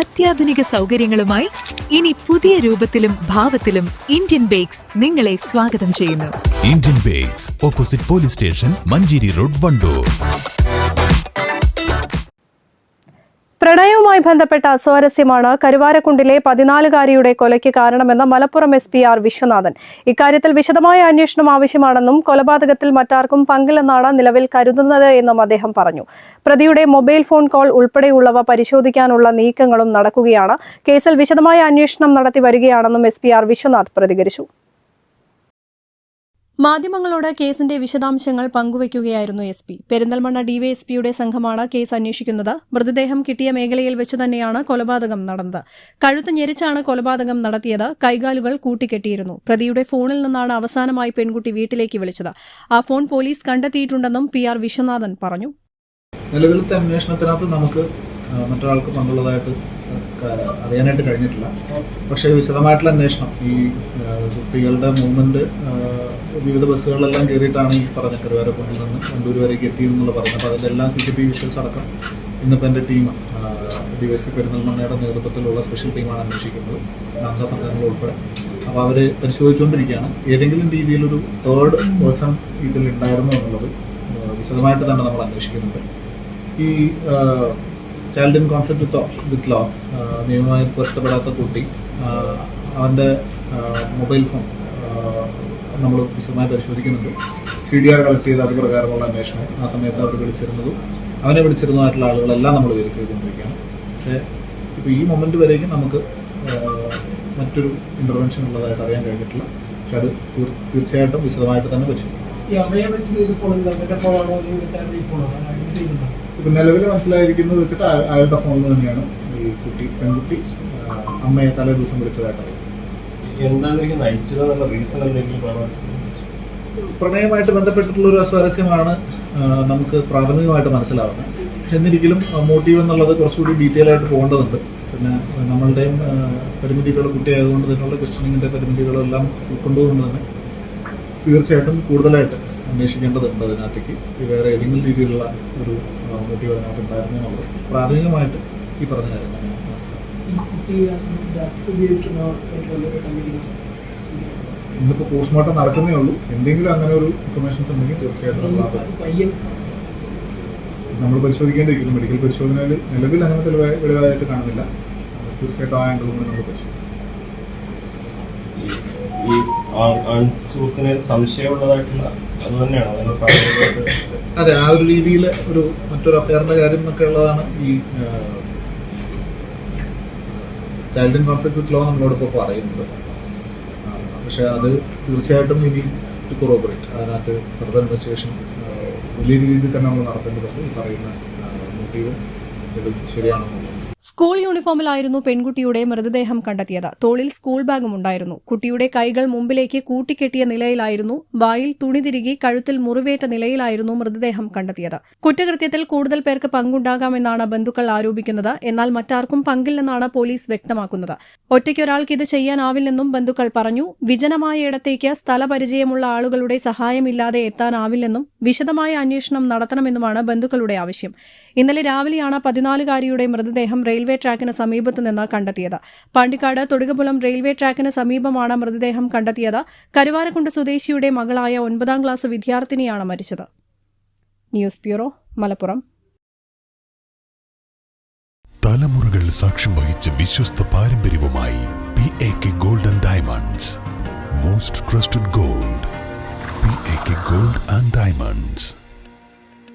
അത്യാധുനിക സൗകര്യങ്ങളുമായി ഇനി പുതിയ രൂപത്തിലും ഭാവത്തിലും ഇന്ത്യൻ ബേക്സ് നിങ്ങളെ സ്വാഗതം ചെയ്യുന്നു. Indian bakes, opposite police station, Manjeri road, Wandoor. പ്രണയവുമായി ബന്ധപ്പെട്ട അസ്വാരസ്യമാണ് കരുവാരക്കുണ്ടിലെ 14-കാരിയുടെ കൊലയ്ക്ക് കാരണമെന്ന് മലപ്പുറം SP R വിശ്വനാഥൻ. ഇക്കാര്യത്തിൽ വിശദമായ അന്വേഷണം ആവശ്യമാണെന്നും കൊലപാതകത്തിൽ മറ്റാർക്കും പങ്കില്ലെന്നാണ് നിലവിൽ കരുതുന്നത് എന്നും അദ്ദേഹം പറഞ്ഞു. പ്രതിയുടെ മൊബൈൽ ഫോൺ കോൾ ഉൾപ്പെടെയുള്ളവ പരിശോധിക്കാനുള്ള നീക്കങ്ങളും നടക്കുകയാണ്. കേസിൽ വിശദമായ അന്വേഷണം നടത്തി വരികയാണെന്നും SP R വിശ്വനാഥ് പ്രതികരിച്ചു. മാധ്യമങ്ങളോട് കേസിന്റെ വിശദാംശങ്ങൾ പങ്കുവയ്ക്കുകയായിരുന്നു SP. പെരിന്തൽമണ്ണ DYSPയുടെ സംഘമാണ് കേസ് അന്വേഷിക്കുന്നത്. മൃതദേഹം കിട്ടിയ മേഖലയിൽ വെച്ച് തന്നെയാണ് കൊലപാതകം നടന്നത്. കഴുത്ത് ഞെരിച്ചാണ് കൊലപാതകം നടത്തിയത്. കൈകാലുകൾ കൂട്ടിക്കെട്ടിയിരുന്നു. പ്രതിയുടെ ഫോണിൽ നിന്നാണ് അവസാനമായി പെൺകുട്ടി വീട്ടിലേക്ക് വിളിച്ചത്. ആ ഫോൺ പോലീസ് കണ്ടെത്തിയിട്ടുണ്ടെന്നും PR വിശ്വനാഥൻ പറഞ്ഞു. നിലവിലത്തെ അന്വേഷണത്തിനകത്ത് നമുക്ക് മറ്റൊരാൾക്ക് പങ്കുള്ളതായിട്ട് അറിയാനായിട്ട് കഴിഞ്ഞിട്ടില്ല. പക്ഷേ വിശദമായിട്ടുള്ള അന്വേഷണം, ഈ കുട്ടികളുടെ മൂവ്മെന്റ് വിവിധ ബസ്സുകളിലെല്ലാം കയറിയിട്ടാണ് ഈ പറഞ്ഞ കരുവാരക്കുണ്ടിൽ നിന്ന് വണ്ടൂർ വരേക്ക് എത്തിയെന്നുള്ള പറഞ്ഞത്. അപ്പോൾ അതിലെല്ലാം CCTV വിഷ്വൽസ് അടക്കം ഇന്നിപ്പോൾ എൻ്റെ ടീം DYSP പെരിന്തൽമണ്ണയുടെ നേതൃത്വത്തിലുള്ള സ്പെഷ്യൽ ടീമാണ് അന്വേഷിക്കുന്നത്, നാംസഫംഗങ്ങൾ ഉൾപ്പെടെ. അപ്പോൾ അവർ പരിശോധിച്ചുകൊണ്ടിരിക്കുകയാണ്. ഏതെങ്കിലും രീതിയിലൊരു തേർഡ് പേഴ്സൺ ഇതിൽ ഉണ്ടായിരുന്നു എന്നുള്ളത് വിശദമായിട്ട് തന്നെ നമ്മൾ അന്വേഷിക്കുന്നുണ്ട്. ഈ child in conflict with law നിയമമായി പൊരുത്തപ്പെടാത്ത കുട്ടി, അവൻ്റെ മൊബൈൽ ഫോൺ നമ്മൾ വിശദമായി പരിശോധിക്കുന്നുണ്ട്. CDR കളക്ട് ചെയ്ത് അത് പ്രകാരമുള്ള അന്വേഷണം, ആ സമയത്ത് അവർ അവനെ വിളിച്ചിരുന്നതായിട്ടുള്ള ആളുകളെല്ലാം നമ്മൾ വെരിഫൈ ചെയ്തുകൊണ്ടിരിക്കുകയാണ്. പക്ഷേ ഇപ്പോൾ ഈ മൊമെൻറ്റ് വരേക്കും നമുക്ക് മറ്റൊരു ഇൻ്റർവെൻഷൻ ഉള്ളതായിട്ട് അറിയാൻ കഴിഞ്ഞിട്ടില്ല. പക്ഷെ അത് തീർച്ചയായിട്ടും വിശദമായിട്ട് തന്നെ പരിശോധിക്കും. ഇപ്പം നിലവിൽ മനസ്സിലായിരിക്കുന്നത് വെച്ചിട്ട് അയാളുടെ ഫോണിൽ തന്നെയാണ് ഈ പെൺകുട്ടി അമ്മയെ തലേ ദിവസം വിളിച്ചതായിട്ട് അറിയാം. പ്രണയമായിട്ട് ബന്ധപ്പെട്ടിട്ടുള്ള ഒരു അസ്വാരസ്യമാണ് നമുക്ക് പ്രാഥമികമായിട്ട് മനസ്സിലാവുന്നത്. പക്ഷെ എന്നിരിക്കലും മോട്ടീവ് എന്നുള്ളത് കുറച്ചുകൂടി ഡീറ്റെയിൽ ആയിട്ട് പോകേണ്ടതുണ്ട്. പിന്നെ നമ്മളുടെയും പരിമിതികൾ, കുട്ടിയായതുകൊണ്ട് തന്നെയുള്ള ക്വസ്റ്റ്യനിങ്ങിൻ്റെ പരിമിതികളെല്ലാം ഉൾക്കൊണ്ടുകൊണ്ട് തന്നെ തീർച്ചയായിട്ടും കൂടുതലായിട്ട് അന്വേഷിക്കേണ്ടതുണ്ട്. അതിനകത്തേക്ക് വേറെ ഏതെങ്കിലും രീതിയിലുള്ള ഒരു മോട്ടീവ് അതിനകത്ത് ഉണ്ടായിരുന്നു എന്നുള്ളത് പ്രാഥമികമായിട്ട് ഈ പറഞ്ഞ കാര്യമാണ് മനസ്സിലാക്കുന്നത്. ഇന്നിപ്പോൾ പോസ്റ്റ്മോർട്ടം നടക്കുന്നേ ഉള്ളൂ. എന്തെങ്കിലും അങ്ങനെ ഒരു ഇൻഫർമേഷൻസ് ഉണ്ടെങ്കിൽ തീർച്ചയായിട്ടും നമ്മൾ പരിശോധിക്കേണ്ടിയിരിക്കുന്നു. മെഡിക്കൽ പരിശോധനയിൽ നിലവിൽ അങ്ങനെ വെളിവായിട്ട് കാണുന്നില്ല. തീർച്ചയായിട്ടും ആ ആംഗിളും കൂടി നമ്മൾ പരിശോധിക്കും. അതെ, ആ ഒരു രീതിയിൽ മറ്റൊരു അഫയറിന്റെ കാര്യം എന്നൊക്കെ ഉള്ളതാണ് ഈ child in conflict with law നമ്മളോടൊപ്പം പറയുന്നത്. പക്ഷെ അത് തീർച്ചയായിട്ടും ഇനി ടു കൊറോബറേറ്റ്, അതിനകത്ത് ഫർദർ ഇൻവെസ്റ്റിഗേഷൻ വലിയ രീതിയിൽ തന്നെ നമ്മൾ നടത്തേണ്ടതുണ്ട്. ഈ പറയുന്ന മോട്ടീവും ഇത് ശരിയാണെന്നുള്ളത്. സ്കൂൾ യൂണിഫോമിലായിരുന്നു പെൺകുട്ടിയുടെ മൃതദേഹം കണ്ടെത്തിയത്. തോളിൽ സ്കൂൾ ബാഗും ഉണ്ടായിരുന്നു. കുട്ടിയുടെ കൈകൾ മുമ്പിലേക്ക് കൂട്ടിക്കെട്ടിയ നിലയിലായിരുന്നു. വായിൽ തുണി തിരുകി കഴുത്തിൽ മുറിവേറ്റ നിലയിലായിരുന്നു മൃതദേഹം കണ്ടെത്തിയത്. കുറ്റകൃത്യത്തിൽ കൂടുതൽ പേർക്ക് പങ്കുണ്ടാകാമെന്നാണ് ബന്ധുക്കൾ ആരോപിക്കുന്നത്. എന്നാൽ മറ്റാർക്കും പങ്കില്ലെന്നാണ് പോലീസ് വ്യക്തമാക്കുന്നത്. ഒറ്റയ്ക്കൊരാൾക്ക് ഇത് ചെയ്യാനാവില്ലെന്നും ബന്ധുക്കൾ പറഞ്ഞു. വിജനമായ ഇടത്തേക്ക് സ്ഥലപരിചയമുള്ള ആളുകളുടെ സഹായമില്ലാതെ എത്താനാവില്ലെന്നും വിശദമായ അന്വേഷണം നടത്തണമെന്നുമാണ് ബന്ധുക്കളുടെ ആവശ്യം. ഇന്നലെ രാവിലെയാണ് 14-കാരിയുടെ മൃതദേഹം റെയിൽവേ ട്രാക്കിന് സമീപത്ത് നിന്ന് കണ്ടെത്തിയത്. പാണ്ടിക്കാട് തൊടുകപുലം റെയിൽവേ ട്രാക്കിന് സമീപമാണ് മൃതദേഹം കണ്ടെത്തിയത്. കരുവാരക്കുണ്ട് സ്വദേശിയുടെ മകളായ 9ാം ക്ലാസ് വിദ്യാർത്ഥിനിയാണ് മരിച്ചത്. News bureau, Malappuram. തലമുറകൾ സാക്ഷ്യം വഹിച്ച വിശ്വസ്ത പാരമ്പര്യവുമായി PAK Gold and Diamonds. Most trusted gold. PAK Gold and Diamonds.